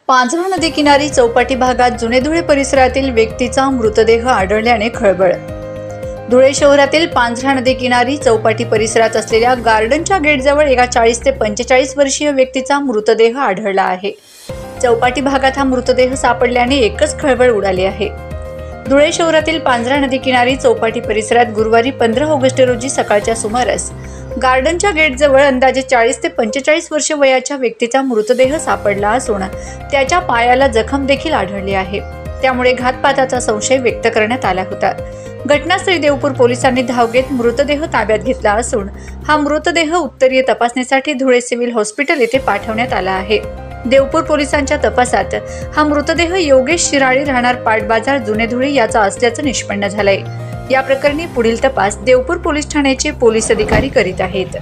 पांझरा नदी किनारी चौपाटी भागात जुने धुळे परिसरातील व्यक्तीचा मृतदेह आढळल्याने खळबळ। धुळे शहरातील पांझरा नदी किनारी चौपाटी परिसरात असलेल्या गार्डनच्या गेटजवळ एका 40 ते 45 वर्षीय व्यक्तीचा मृतदेह आढळला आहे। चौपाटी भागात हा मृतदेह सापडल्याने एकच खळबळ उडाली आहे। धुळे शहरातील पांझरा नदी किनारी चौपाटी परिसरात गुरुवारी 15 ऑगस्ट रोजी सकाळच्या सुमारास गार्डनच्या गेटजवळ अंदाजे 40 ते 45 वर्ष वयाच्या व्यक्तीचा मृतदेह सापडला असून त्याच्या पायाला जखम देखील आढळली आहे। त्यामुळे घातपाताचा संशय व्यक्त करण्यात आला होता। घटनास्थळी देवपूर पोलिसांनी धाव घेत मृतदेह ताब्यात घेतला असून हा मृतदेह उत्तरीय तपासणीसाठी धुळे सिव्हिल हॉस्पिटल येथे पाठवण्यात आला आहे। देवपूर पोलिसांच्या तपासात हा मृतदेह योगेश शिराळी राहणार पाटबाजार जुने धुळे याचा असल्याचं निष्पन्न झालंय। या प्रकरणी पुढील तपास देवपूर पोलीस ठाण्याचे पोलीस अधिकारी करीत आहेत।